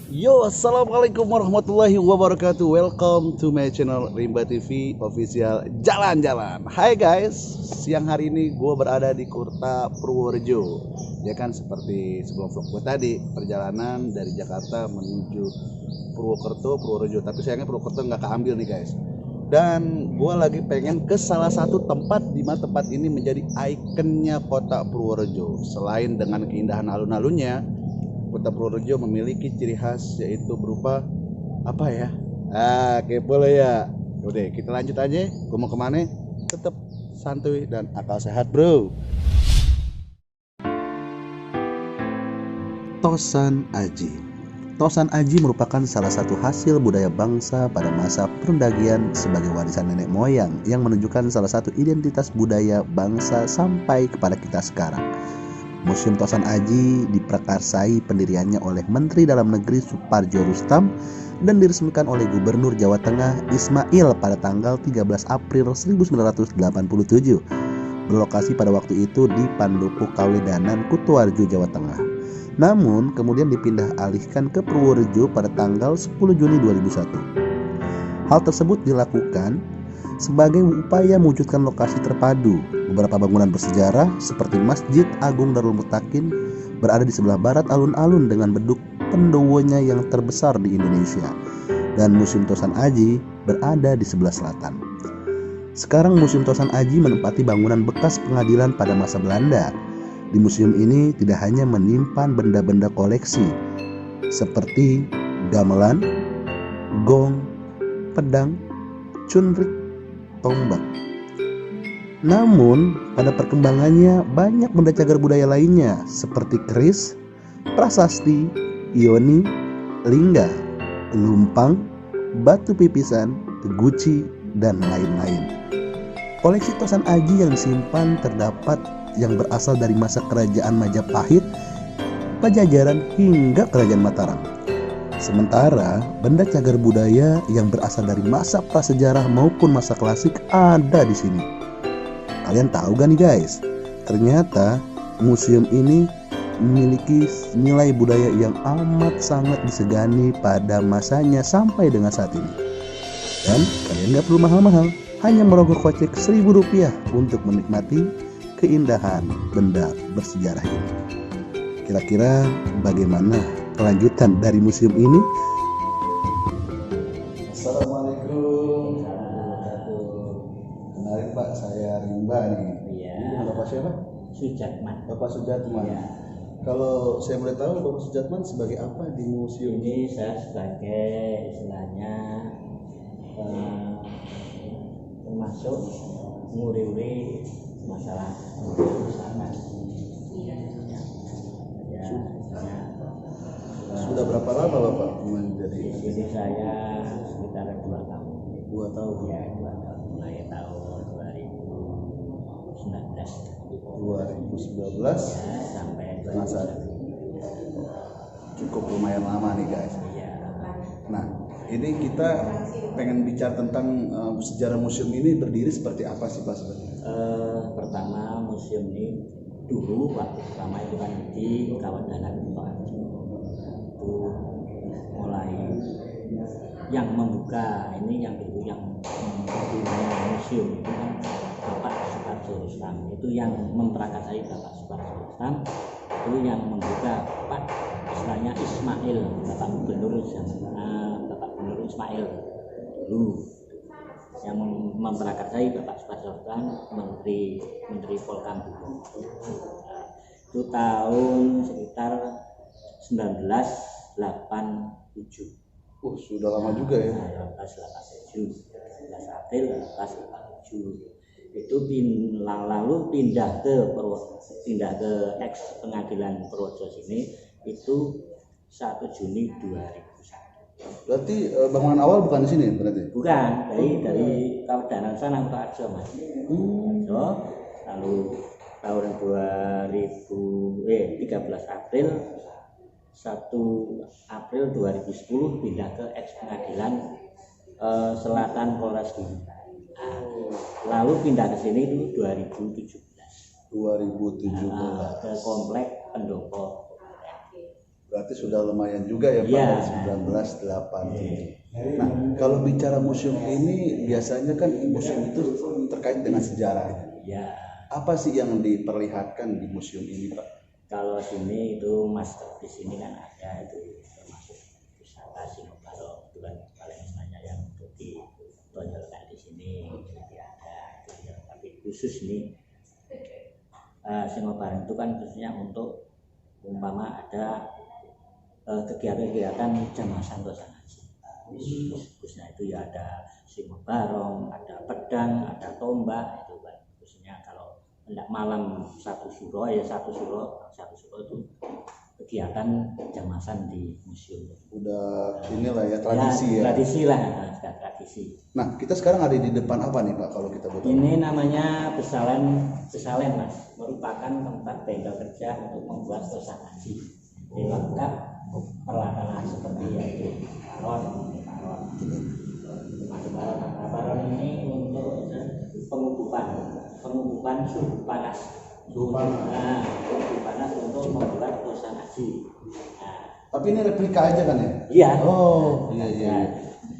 Yo, assalamualaikum warahmatullahi wabarakatuh. Welcome to my channel Rimba TV official jalan-jalan. Hai guys, siang hari ini gue berada di Kurta Purworejo. Ya kan, seperti sebelum vlog gue tadi, perjalanan dari Jakarta menuju Purworejo. Tapi sayangnya Purwokerto nggak keambil nih guys. Dan gue lagi pengen ke salah satu tempat di mana tempat ini menjadi ikonnya kota Purworejo. Selain dengan keindahan alun-alunnya, Kota Purworejo memiliki ciri khas yaitu berupa apa ya? Kepo lo ya. Udah, kita lanjut aja. Gue mau kemana? Tetap santuy dan akal sehat, bro. Tosan Aji. Tosan Aji merupakan salah satu hasil budaya bangsa pada masa perundagian sebagai warisan nenek moyang yang menunjukkan salah satu identitas budaya bangsa sampai kepada kita sekarang. Museum Tosan Aji diprakarsai pendiriannya oleh Menteri Dalam Negeri Suparjo Rustam dan diresmikan oleh Gubernur Jawa Tengah Ismail pada tanggal 13 April 1987. Berlokasi pada waktu itu di Pandopo Kawedanan, Kutoarjo, Jawa Tengah. Namun kemudian dipindah alihkan ke Purworejo pada tanggal 10 Juni 2001. Hal tersebut dilakukan sebagai upaya mewujudkan lokasi terpadu. Beberapa bangunan bersejarah seperti Masjid Agung Darul Mutakin berada di sebelah barat alun-alun dengan beduk pendowonya yang terbesar di Indonesia, dan Museum Tosan Aji berada di sebelah selatan. Sekarang Museum Tosan Aji menempati bangunan bekas pengadilan pada masa Belanda. Di museum ini tidak hanya menyimpan benda-benda koleksi seperti gamelan, gong, pedang, cunrik, tombak. Namun pada perkembangannya banyak benda cagar budaya lainnya seperti keris, prasasti, ioni, lingga, lumpang, batu pipisan, guci, dan lain-lain. Koleksi Tosan Aji yang disimpan terdapat yang berasal dari masa kerajaan Majapahit, Pajajaran hingga kerajaan Mataram. Sementara benda cagar budaya yang berasal dari masa prasejarah maupun masa klasik ada di sini. Kalian tahu gak nih guys? Ternyata museum ini memiliki nilai budaya yang amat sangat disegani pada masanya sampai dengan saat ini. Dan kalian gak perlu mahal-mahal, hanya merogoh kocek Rp1.000 untuk menikmati keindahan benda bersejarah ini. Kira-kira bagaimana kelanjutan dari museum ini? Assalamualaikum. Kenalin Pak, saya Rimba nih. Iya. Ini Bapak siapa? Sujatman. Bapak Sujatman. Iya. Kalau saya boleh tahu, Bapak Sujatman sebagai apa di museum Ini saya sebagai istilahnya termasuk nguri-uri masalah usaha. Ya, Sudah berapa lama Bapak menjadi? di sini saya sekitar 2 tahun. 2 tahun. Ya, 2 tahun. Mulai tahun 2019. 2019 Ya, sampai masa 2021. cukup lumayan lama nih guys. Iya. Nah, ini kita pengen bicara tentang sejarah museum ini berdiri seperti apa sih Pak sebenarnya? Pertama museum ini dulu waktu pertama itu kan di Kawedanan Kutoarjo. Itu mulai yang membuka ini yang dulu yang membuka museum itu kan Bapak Suparjo Rustam. Itu yang memprakarsai Bapak Suparjo Rustam. Itu yang membuka Pak istilahnya Ismail, Bapak Gubernur Bapak Gubernur Ismail dulu yang memprakarsai Bapak Suparjo Rustam, Menteri Polkam dulu. Itu tahun sekitar 1987. Sudah lama juga ya. 1987, 11 April 1987. Itu lalu pindah ke ex pengadilan Purworejo sini itu 1 Juni 2001. Berarti bangunan awal bukan di sini berarti? Bukan, dari Kawedanan sana Kutoarjo Mas. Lalu tahun 13 April 1 April 2010 pindah ke ex pengadilan Selatan Polres dulu. Lalu pindah ke sini itu 2017. 2017. Ke komplek pendopo. Berarti sudah lumayan juga ya Pak, Iya. dari 1987. Nah, kalau bicara museum ini biasanya kan museum itu terkait dengan sejarah. Ya, Apa sih yang diperlihatkan di museum ini Pak? kalau sini itu Mas di sini kan ada itu termasuk pusaka Sinobaro itu kan paling banyak yang untuk ditonjolkan di sini. Jadi ada itu ya. Tapi khusus nih Sinobaro itu kan khususnya untuk umpama ada kegiatan-kegiatan jamaah santosan haji. Khususnya itu ya ada Sinobaro, ada pedang, ada tombak itu kan. Khususnya kalau hendak malam satu suro itu kegiatan jamasan di museum. Udah inilah ya tradisi ya. Tradisi lah, sudah tradisi. Nah, kita sekarang ada di depan apa nih Pak kalau kita butuh? Ini namanya Besalen Mas, merupakan tempat bengkel kerja untuk membuat tosan haji. Ini lengkap peralatan seperti yaitu paron. Paron ini untuk pengukupan suhu panas. Suhu panas untuk membuat tosan haji. Nah, Tapi ini replika aja kan ya? iya. Oh, iya.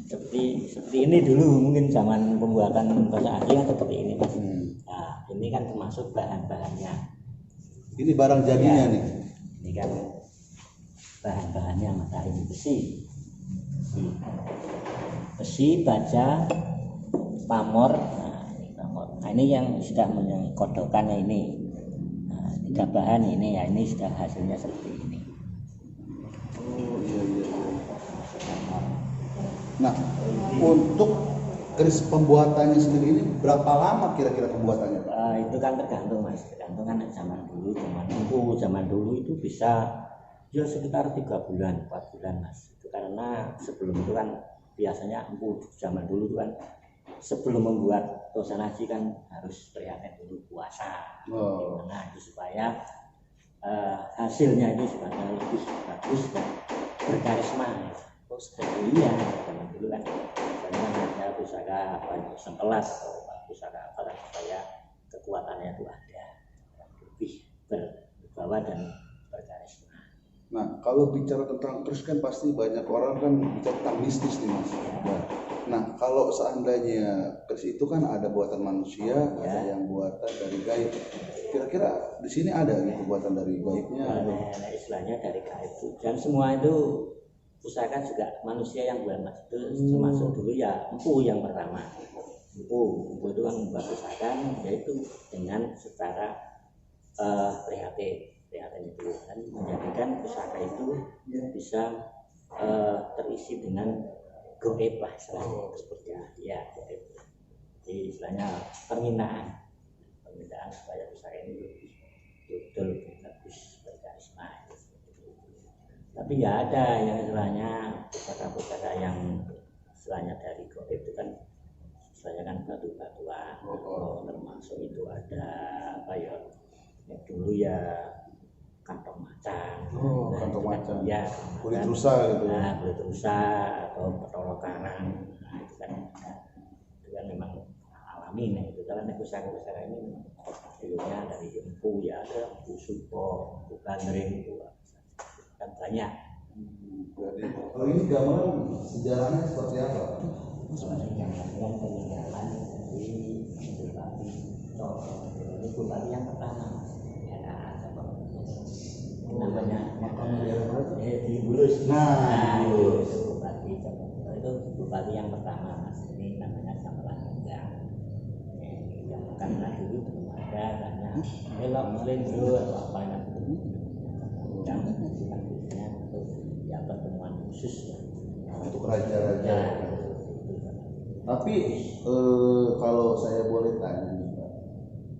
Seperti ini dulu mungkin zaman pembuatan tosan haji kan seperti ini Mas. Nah, ini kan termasuk bahan-bahannya. Ini barang jadinya nih. Ini kan bahan-bahannya mata ini besi, baja, pamor. Nah, ini pamor. Nah, ini yang sudah mengkodokannya ini. Nah, tiga bahan ini ya, ini sudah hasilnya seperti ini. Oh, iya. Nah, untuk keris pembuatannya sendiri ini berapa lama kira-kira pembuatannya Pak? Itu kan tergantung Mas, tergantung kan zaman dulu itu bisa ya sekitar 3 bulan, 4 bulan Mas. Itu karena sebelum itu kan biasanya empu zaman dulu itu kan sebelum membuat tosan haji kan harus prihatin dulu puasa. Gimana itu supaya hasilnya itu supaya lebih bagus dan berkarisma. Iya, zaman dulu kan ada pusaka sengkelas atau pusaka apa supaya kekuatannya itu ada lebih berwibawa dan berkarisma. Nah, kalau bicara tentang keris kan pasti banyak orang kan bicara tentang mistis nih Mas. Nah, kalau seandainya keris itu kan ada buatan manusia, ada yang buatan dari gaib. Kira-kira di sini ada gitu buatan dari gaibnya? Nah, istilahnya dari gaib dan semua itu pusaka juga manusia yang buat Mas itu termasuk dulu ya empu yang pertama. Empu itu kan membuat pusaka yaitu dengan secara prihatin itu kan menjadikan pusaka itu bisa terisi dengan goib lah istilahnya seperti ya goib. Jadi istilahnya permintaan supaya pusaka ini betul bagus berkarisma. Tapi ya ada yang istilahnya pusaka-pusaka yang istilahnya dari goib itu kan istilahnya kan batu-batuan. Termasuk itu ada apa ya dulu ya kantong macan. Kantong macan. Ya, kulit rusa gitu. Nah, kulit rusa atau petolo karang. Nah, itu kan memang alami nih. Itu kan pusaka-pusaka ini dulunya dari empu ya, ada empu supo, empu gandring itu kan banyak. Jadi, kalau ini gambaran sejarahnya seperti apa? Gambaran peninggalan dari Bupati yang pertama namanya di Bulus. Nah, itu bupati yang pertama Mas, ini namanya Gamelan Enggak. Yang karena dulu belum ada karena belok melindru atau apa itu dan khususnya untuk ya pertemuan khusus untuk raja-raja. Tapi kalau saya boleh tanya nih Pak,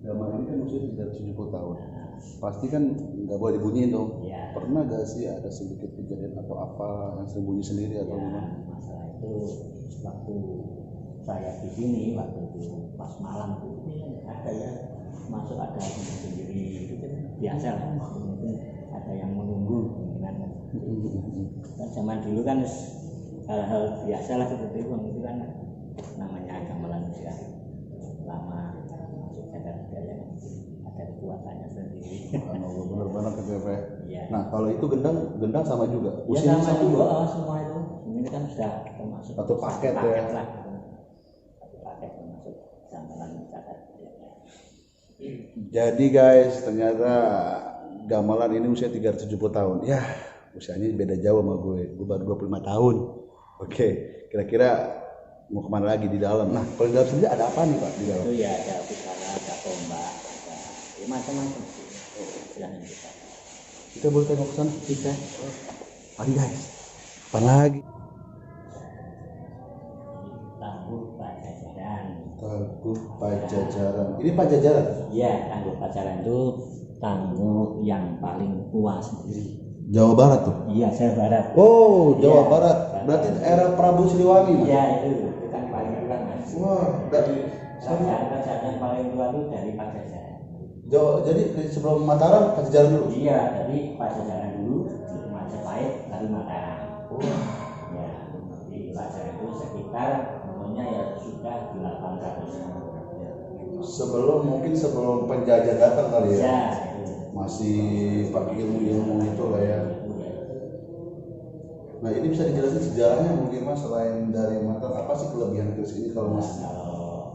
gambar ini kan usia 370 tahun. Pasti kan nggak boleh dibunyiin dong. Ya. Pernah gak sih ada sedikit kejadian atau apa yang sembunyi sendiri atau gimana? Masalah itu waktu saya di sini waktu itu pas malam itu ada ya masuk ada sendiri itu kan biasa lah, mungkin ada yang menunggu kemungkinan. Dan zaman dulu kan hal-hal biasa lah seperti itu kan namanya gamelan usia lama masuk ada yang ada kekuatan tanya sendiri. Bener banget gitu ya Pak. Iya. Nah kalau itu gendang sama juga. Ya Usianya sama juga. juga semua itu. Ini kan sudah termasuk Satu paket ya. lah. Satu paket termasuk gamelan cacat. Jadi guys, ternyata gamelan ini usia 370 tahun. Ya, usianya beda jauh sama gue. Gue baru 25 tahun. Oke, kira-kira mau kemana lagi di dalam? Nah, kalau di dalam sendiri ada apa nih Pak di dalam? Itu ya ada pusaka, ada tombak, ada macam-macam sih. Silahkan kita. Kita boleh tengok ke sana? Bisa. Mari guys. Apa lagi? Tangguh Pajajaran. Tangguh Pajajaran. Ini Pajajaran? Iya, Tangguh Pajajaran itu tangguh yang paling tua sendiri. Jawa Barat tuh? Iya, Jawa Barat. Oh, Jawa Iya, Barat. Berarti era Prabu Siliwangi Mas? Iya, itu kan paling tua Mas. Wah, dari Kerajaan yang paling tua itu dari Pajajaran. Jawa, jadi sebelum Mataram Pajajaran dulu? Iya, dari Pajajaran dulu, Majapahit, baru Mataram. Ya, di Pajajaran itu sekitar umurnya ya sudah 800 tahun. Mungkin sebelum penjajah datang kali ya? Ya, Masih pakai ilmu-ilmu itu lah ya. Nah ini bisa dijelasin sejarahnya mungkin Mas, selain dari Mataram apa sih kelebihan keris ini kalau Mas? Kalau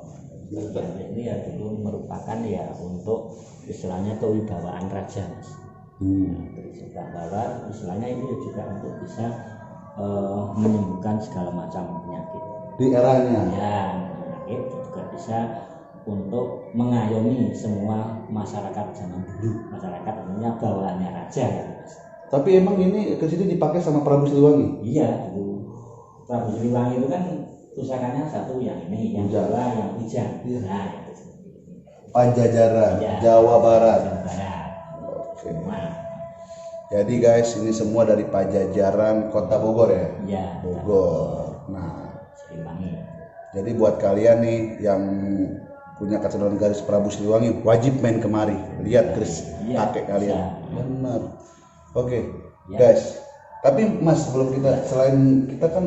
ini ya dulu merupakan ya untuk istilahnya kewibawaan raja Mas. Juga bahwa istilahnya ini juga untuk bisa menyembuhkan segala macam penyakit. Di eranya? Ya, penyakit juga bisa untuk mengayomi semua masyarakat zaman dulu. Masyarakat umumnya bawaannya raja ya Mas. Tapi emang ini ke sini dipakai sama Prabu Siliwangi? Iya, dulu Prabu Siliwangi itu kan pusakanya satu yang ini, yang dua yang Ujang. Iya. Nah, itu. Pajajaran, Iya. Jawa Barat. Jawa Barat. Oke. Nah, Jadi guys, ini semua dari Pajajaran Kota Bogor ya? iya. Bogor. Nah, Siliwangi. jadi buat kalian nih yang punya kecenderungan garis Prabu Siliwangi wajib main kemari, lihat keris Iya, kakek kalian. bisa. Benar. Oke, Ya. guys. Tapi Mas, sebelum kita selain kita kan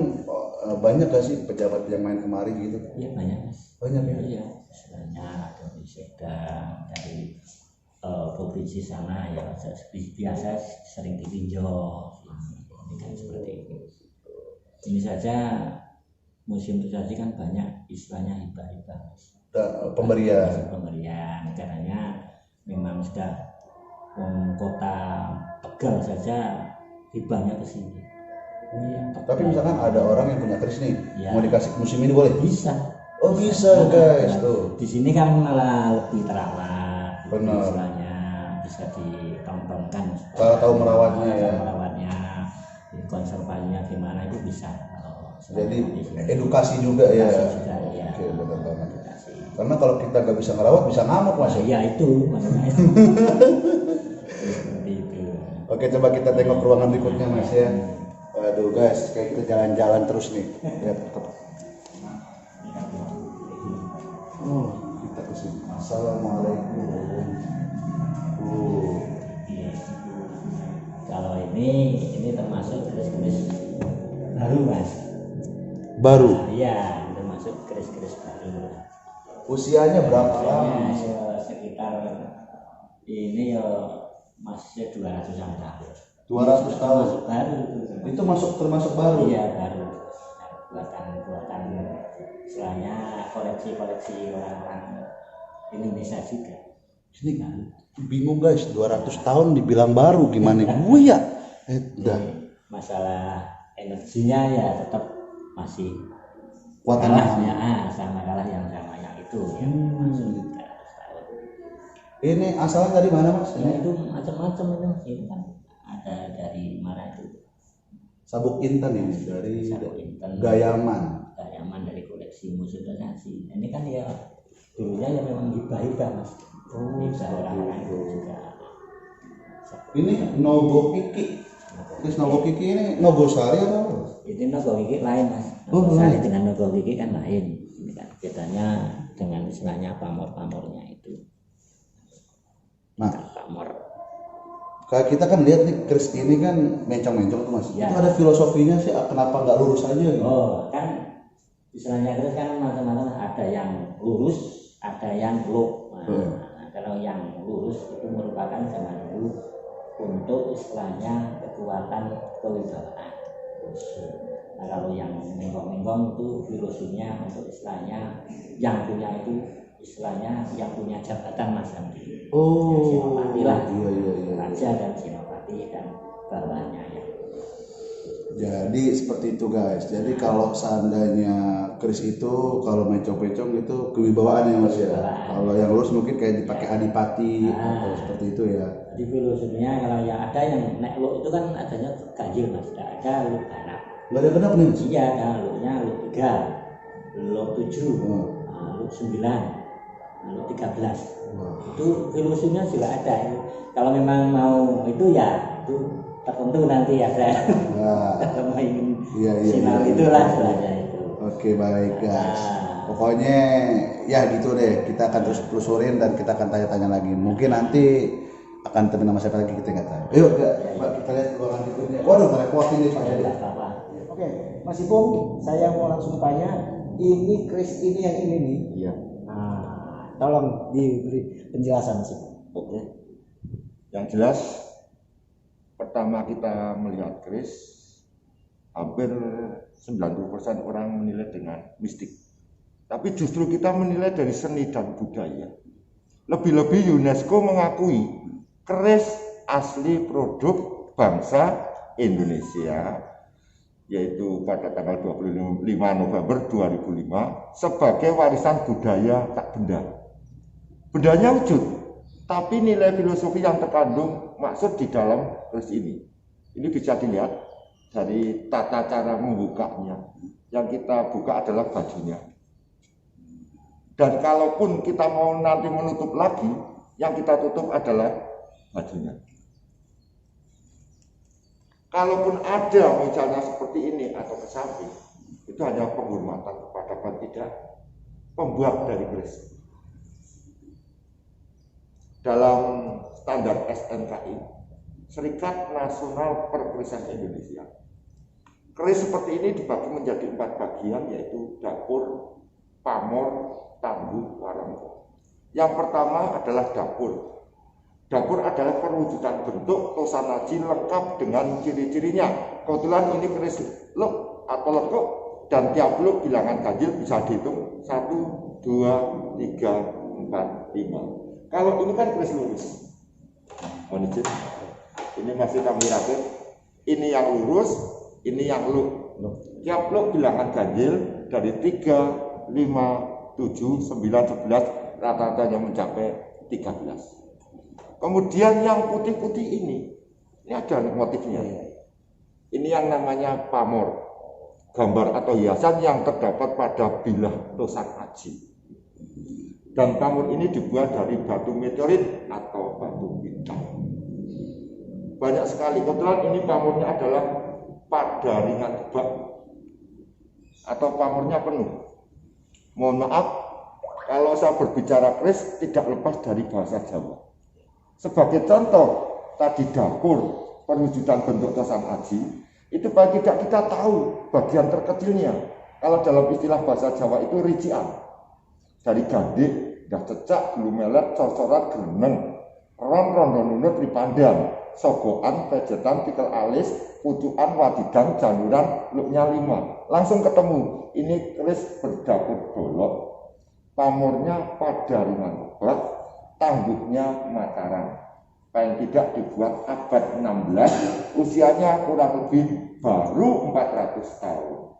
banyak gak sih pejabat yang main kemari gitu? Iya banyak Mas. Banyak ya? Iya, banyak dari Sedang, dari provinsi sana ya biasa sering ditinjau. Ini kan seperti itu. Ini saja museum Sesaji kan banyak istilahnya hibah-hibah. Pemberian. Pemberian karena memang sudah kota Tegal saja hibahnya ke sini. Tapi misalkan ada orang yang punya keris nih, Ya. mau dikasih ke museum ini boleh? Bisa. Oh bisa guys tuh. Di sini kan malah lebih terawat. Benar. Istilahnya bisa ditontonkan. Cara tahu merawatnya ya. Merawatnya, konservasinya gimana itu bisa. Jadi edukasi juga ya. Edukasi juga, ya. Oke, benar banget. Edukasi. Karena kalau kita nggak bisa ngerawat bisa ngamuk Mas. Nah, iya itu maksudnya. Seperti itu. Oke, coba kita tengok ruangan berikutnya Mas ya. Waduh guys, kayak kita jalan-jalan terus nih. Lihat. Oh, kita ke sini. Assalamualaikum. Iya. Kalau ini termasuk keris-keris baru Mas. Baru. Nah, iya, termasuk keris-keris baru. Usianya berapa lama? Ya, sekitar ini ya masih 200-an tahun. 200 tahun. Masuk baru Itu termasuk baru. Iya baru. Buatan istilahnya koleksi orang-orang Indonesia juga. Ini kan bingung guys, 200 tahun dibilang baru gimana gue ya? Masalah energinya ya tetap masih Kuat kalahnya sama kalah yang sama yang itu yang masuk 300 tahun. Ini asalnya dari mana Mas? Ya itu macam-macam itu kan ada dari mana itu? Sabuk Intan ini dari Sabuk Intan. Gayaman. Gayaman dari koleksi museum Sesaji. Ini kan ya dulunya ya memang hibah-hibah Mas. Hibah orang-orang itu juga. Ini Nogo Kiki. Terus Nogo Kiki ini Nogo Sari atau? Ini Nogo Kiki lain Mas. Oh, Sari dengan Nogo Kiki kan lain. Ini kan bedanya dengan istilahnya pamor-pamornya itu. Nah, Pamor. kayak kita kan lihat nih keris ini kan mencong-mencong tuh Mas. Ya. Itu ada filosofinya sih, kenapa nggak lurus aja gitu? Oh, kan istilahnya keris kan macam-macam, ada yang lurus, ada yang loop. Nah, kalau yang lurus itu merupakan zaman dulu untuk istilahnya kekuatan kewibawaan. Nah, kalau yang menggong-menggong itu filosofinya untuk istilahnya yang punya itu istilahnya yang punya jabatan Mas Hamdi. Senopati lah, raja dan senopati dan bawahannya ya. Jadi seperti itu guys. Jadi kalau seandainya keris itu kalau mencong-mencong itu kewibawaan ya Mas ya. Kalau yang lurus mungkin kayak dipakai adipati atau seperti itu ya. Di filosofinya kalau yang ada yang nek lu itu kan adanya ganjil Mas, tidak ada lu genap. Gak ada genap nih Mas? Iya, ada lu-nya lu 3, lu 7, lu 9, lu 13. Itu filosofinya juga ada. Kalau memang mau itu ya itu tertentu nanti ada kalau ingin sinar itulah istilahnya itu. Oke baik guys, pokoknya ya gitu deh, kita akan terus telusurin dan kita akan tanya-tanya lagi, mungkin nanti akan temen sama siapa lagi kita nggak tahu. Yuk kita lihat ruangan berikutnya. Waduh merepotin nih Pak. Oke Mas Ipung, saya mau langsung tanya, ini keris ini yang ini nih. Iya. Nah, tolong diberi penjelasan Mas Ipung. Oke. Yang jelas pertama kita melihat keris, hampir 90% orang menilai dengan mistik. Tapi justru kita menilai dari seni dan budaya. Lebih-lebih UNESCO mengakui keris asli produk bangsa Indonesia, yaitu pada tanggal 25 November 2005 sebagai warisan budaya tak benda. Bendanya wujud, tapi nilai filosofi yang terkandung maksud di dalam keris ini. Ini bisa dilihat dari tata cara membukanya. Yang kita buka adalah bajunya. Dan kalaupun kita mau nanti menutup lagi, yang kita tutup adalah bajunya. Kalaupun ada misalnya seperti ini atau ke samping, itu hanya penghormatan kepada tidak pembuat dari keris. Dalam standar SNKI, Serikat Nasional Perkerisan Indonesia, keris seperti ini dibagi menjadi 4 bagian, yaitu dapur, pamor, tambuh, warangko. Yang pertama adalah dapur. Dapur adalah perwujudan bentuk tosanaji lengkap dengan ciri-cirinya. Kebetulan ini keris luk atau lekuk, dan tiap luk bilangan ganjil bisa dihitung 1, 2, 3, 4, 5. Kalau ini kan keris lurus. Mohon izin. Ini masih kami rakit. Ini yang lurus, ini yang luk. Tiap luk bilangan ganjil dari 3, 5, 7, 9, 11, rata-ratanya mencapai 13. Kemudian yang putih-putih ini ada motifnya. Ini yang namanya pamor, gambar atau hiasan yang terdapat pada bilah tosan aji. Dan pamor ini dibuat dari batu meteorit atau batu bintang. Banyak sekali. Kebetulan ini pamornya adalah pada ringan bak atau pamornya penuh. Mohon maaf kalau saya berbicara keris tidak lepas dari bahasa Jawa. Sebagai contoh, tadi dapur, perwujudan bentuk tosan aji, itu paling tidak kita tahu bagian terkecilnya. Kalau dalam istilah bahasa Jawa itu rician. Dari gandik, dah cecak, bulu melet, cor-coran, gereneng, ron, rondo nunut, ripandang, sogoan, pejetan, pikel alis, pucuan, wadidang, januran, luknya 5. Langsung ketemu, ini keris berdapur dolok, pamornya pada ringan obat, tangguhnya Mataram. Paling tidak dibuat abad 16, usianya kurang lebih baru 400 tahun.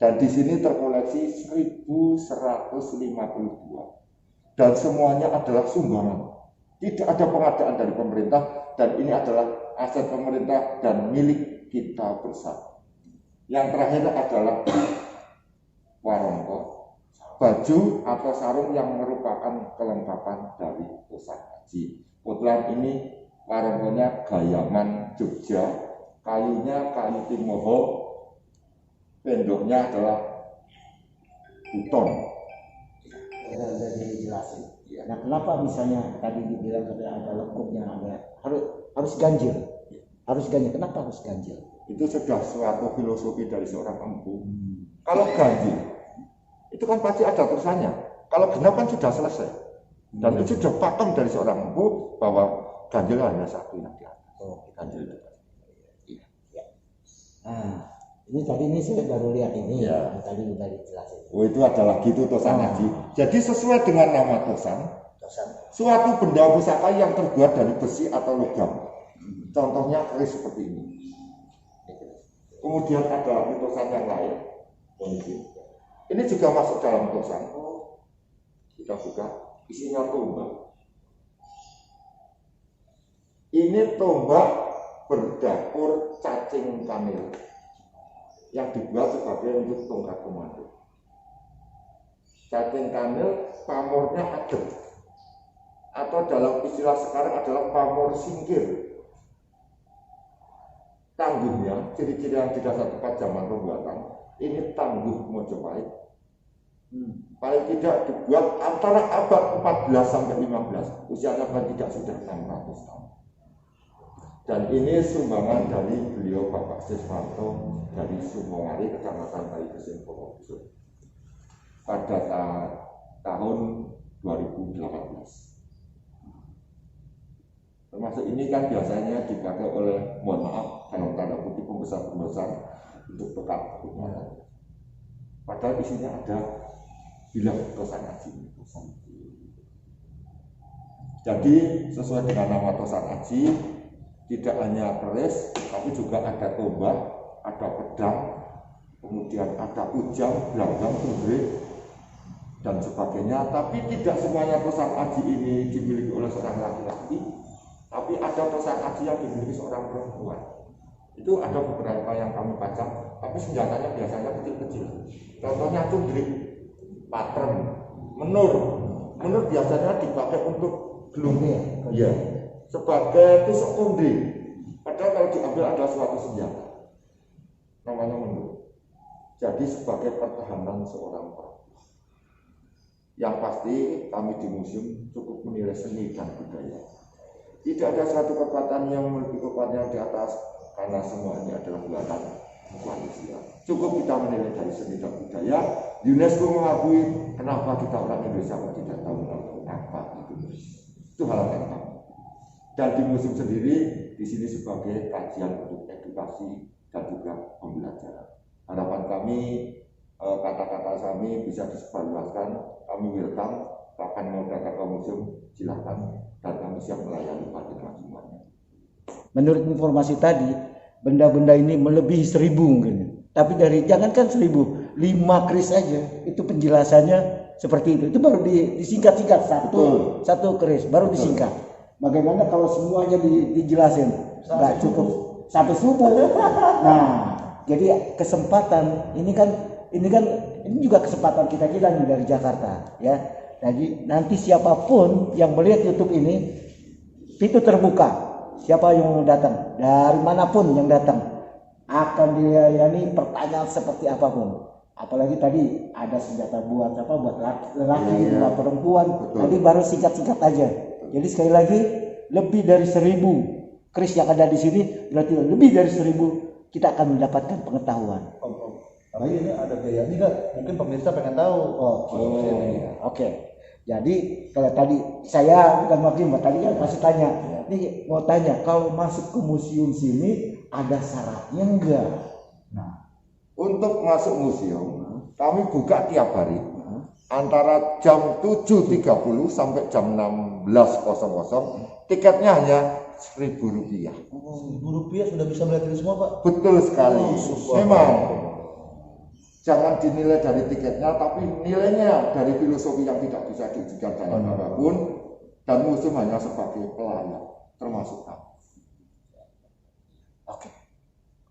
Dan di sini terkoleksi 1152. Dan semuanya adalah sumbangan. Tidak ada pengadaan dari pemerintah, dan ini adalah aset pemerintah dan milik kita bersama. Yang terakhir adalah warongko, baju atau sarung yang merupakan kelengkapan dari tosan aji. Kebetulan ini warongkonya gayangan Jogja, kayunya kayu timoho, pendoknya adalah buton. Sudah dijelasin. Nah, kenapa misalnya tadi dibilang ada lekuknya, harus ganjil? Harus ganjil. Kenapa harus ganjil? Itu sudah suatu filosofi dari seorang empu. Kalau ganjil, itu kan pasti ada tulisannya. Kalau genap kan sudah selesai. Dan itu sudah pakem dari seorang empu bahwa ganjil hanya satu yang di atas. Ganjil itu. Nah, ini saya baru lihat ini. Ya. Tadi udah dijelasin. Oh, itu ada lagi itu tosan haji. Jadi sesuai dengan nama tosan, Tosan. suatu benda pusaka yang terbuat dari besi atau logam. Contohnya keris seperti ini. Kemudian ada lagi tosan yang lain. Ini juga masuk dalam tosan. Kita buka, isinya tombak. Ini tombak berdapur cacing kanil yang dibuat sebagai untuk tongkat komando. Cacing kanil pamornya adem, atau dalam istilah sekarang adalah pamor singkir. Tangguhnya, ciri-ciri yang tidak satu tepat zaman pembuatan, ini tangguh Mojopahit. Paling tidak dibuat antara abad 14 sampai 15, usianya paling tidak sudah 600 tahun. Dan ini sumbangan dari beliau Bapak Siswanto dari Sumowari, Kecamatan Bayi Kesing, Purworejo pada tahun 2018. Termasuk ini kan biasanya dipakai oleh, mohon maaf, dalam tanda kutip pembesar-pembesar untuk pekat kebenaran. Padahal isinya ada bilang tosan haji. Jadi sesuai dengan nama tosan haji, tidak hanya keris, tapi juga ada tombak, ada pedang, kemudian ada ujang, gelanggang, tunggrik, dan sebagainya. Tapi tidak semuanya tosan haji ini dimiliki oleh seorang laki-laki, tapi ada tosan haji yang dimiliki seorang perempuan. Itu ada beberapa yang kami baca, tapi senjatanya biasanya kecil-kecil. Contohnya tunggrik, patrem, menur. Menur biasanya dipakai untuk gelung. Iya. Sebagai tusuk konde. Padahal kalau diambil ada suatu senjata, namanya menur. Jadi sebagai pertahanan seorang perempuan. Yang pasti kami di museum cukup menilai seni dan budaya. Tidak ada suatu kekuatan yang memiliki kekuatan di atas, karena semuanya adalah buatan manusia. Cukup kita menilai dari seni dan budaya. UNESCO mengakui, kenapa kita orang Indonesia tidak tahu apa itu. Itu hal yang kami. Dan di museum sendiri di sini sebagai kajian untuk edukasi dan juga pembelajaran. Harapan kami kata-kata kami bisa disebarluaskan. Kami welcome, kapan mau datang ke museum silakan, dan kami siap melayani pada semuanya. Menurut informasi tadi, benda-benda ini melebihi 1000 mungkin. Tapi dari jangankan 1000, 5 keris aja itu penjelasannya seperti itu. Itu baru disingkat-singkat satu keris baru disingkat. Bagaimana kalau semuanya dijelasin? Nggak cukup sampai subuh. Nah, jadi kesempatan ini juga kesempatan kita nih dari Jakarta, ya. Jadi nanti siapapun yang melihat YouTube ini, pintu terbuka. Siapa yang mau datang, dari manapun yang datang, akan dilayani pertanyaan seperti apapun. Apalagi tadi ada senjata buat lelaki, buat perempuan. Betul. Tadi baru singkat-singkat aja. Jadi sekali lagi, lebih dari 1000 keris yang ada di sini, berarti lebih dari 1000 kita akan mendapatkan pengetahuan. Tapi ini ada gaya ini nggak? Mungkin pemirsa pengen tahu. Oke. Jadi kalau tadi saya bukan wakil, tadi kan masih tanya. Ini mau tanya, kalau masuk ke museum sini ada syaratnya enggak? Nah, untuk masuk museum kami buka tiap hari antara jam 7.30 sampai jam 16.00. Tiketnya hanya Rp1.000. Rp1.000 sudah bisa melihat ini semua, Pak? Betul sekali. Memang jangan dinilai dari tiketnya, tapi nilainya dari filosofi yang tidak bisa diujikan dalam apapun. Dan museum hanya sebagai pelayan, termasuk kami. Oke.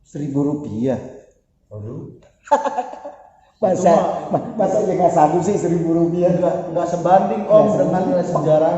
Rp1.000. Aduh. Masa ya nggak sanggup sih Rp1.000? Nggak sebanding Om dengan nilai sejarah.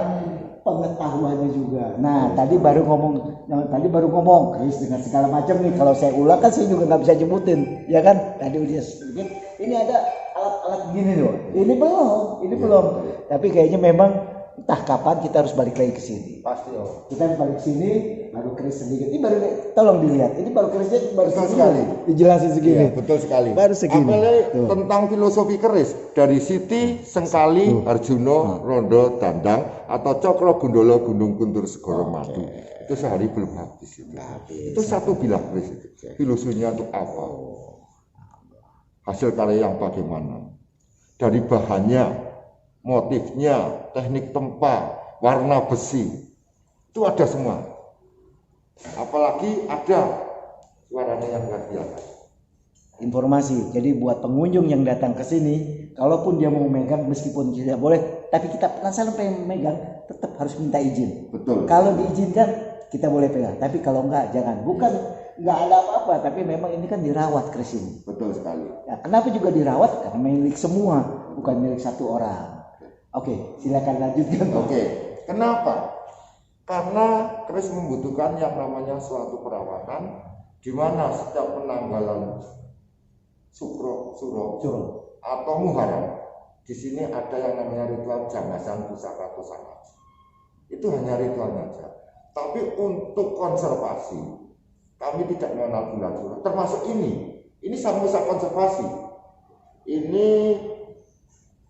Pengetahuannya juga. Nah, tadi baru ngomong keris dengan segala macam nih. Kalau saya ulang kan saya juga nggak bisa nyebutin, ya kan? Tadi udah sedikit. Ini ada alat-alat gini loh. Ini belum. Tapi kayaknya memang entah kapan kita harus balik lagi ke sini. Pasti Om. Kita balik ke sini, baru keris sedikit. Ini baru, tolong dilihat. Ini baru kerisnya baru Betul segini. sekali. Dijelasin segini. Iya, betul sekali. Baru segini. Apalagi Tuh. tentang filosofi keris dari Siti, Sengkali, Arjuna, Rondo, Dandang atau Cokro Gundolo, Gunung Kuntur Segoro Madu. Itu sehari belum habis itu. Itu satu bilah keris itu. Filosofinya untuk apa? Hasil karya yang bagaimana? Dari bahannya, motifnya, teknik tempa, warna besi, itu ada semua. Apalagi ada suaranya yang luar biasa. Informasi. Jadi buat pengunjung yang datang ke sini, kalaupun dia mau megang meskipun tidak boleh, tapi kita penasaran pengen megang, tetap harus minta izin. Betul. Kalau diizinkan kita boleh pegang, tapi kalau enggak jangan. Bukan enggak ada apa-apa, tapi memang ini kan dirawat keris ini. Betul sekali. Nah, kenapa juga dirawat? Karena milik semua, bukan milik satu orang. Oke, silakan lanjutkan. Oke, kenapa? Karena keris membutuhkan yang namanya suatu perawatan, di mana setiap penanggalan suro atau muharam, di sini ada yang namanya ritual jamasan pusaka tosana. Itu hanya ritualnya saja. Tapi untuk konservasi, kami tidak mengenal bulan suro. Termasuk ini sama-sama konservasi. Ini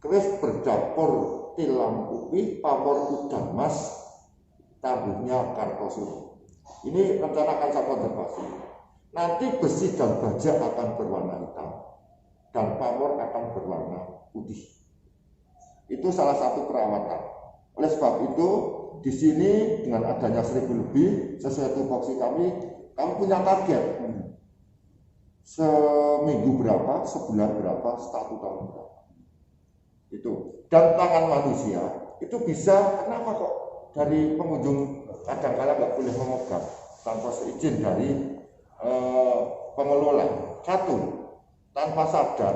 keris berdapur tilam upi pamor udang mas tabuhnya Kartosuro. Ini rencana akan saya konservasi. Nanti besi dan baja akan berwarna hitam dan pamor akan berwarna putih. Itu salah satu perawatan. Oleh sebab itu di sini dengan adanya 1000 lebih sesuai tupoksi kami punya target. Seminggu berapa, sebulan berapa, 1 tahun berapa. Itu. Dan tangan manusia itu bisa, kenapa kok dari pengunjung kadang-kala nggak boleh memegang tanpa seizin dari pengelola. Satu, tanpa sadar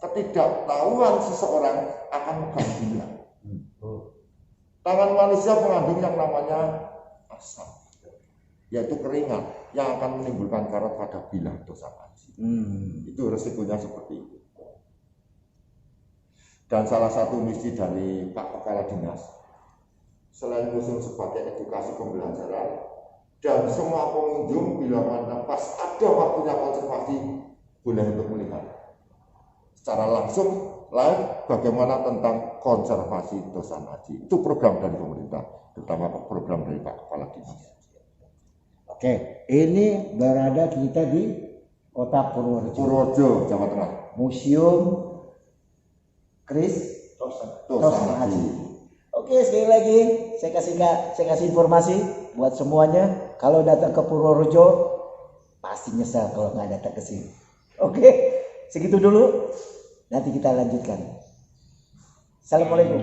ketidaktahuan seseorang akan megang bila. Tangan manusia mengandung yang namanya asam, yaitu keringat yang akan menimbulkan karat pada bilah dosa haji. Itu resikonya seperti itu. Dan salah satu misi dari Pak Kepala Dinas, selain museum sebagai edukasi pembelajaran, dan semua pengunjung bila mana pas ada waktunya konservasi boleh untuk melihat secara langsung live bagaimana tentang konservasi dosa haji. Itu program dari pemerintah, terutama program dari Pak Kepala Dinas. Oke, ini berada kita di Kota Purworejo, Jawa Tengah. Museum Keris Dosa haji. Oke, sekali lagi saya kasih informasi buat semuanya. Kalau datang ke Purworejo pasti nyesal kalau nggak datang ke sini. Oke, segitu dulu. Nanti kita lanjutkan. Assalamualaikum.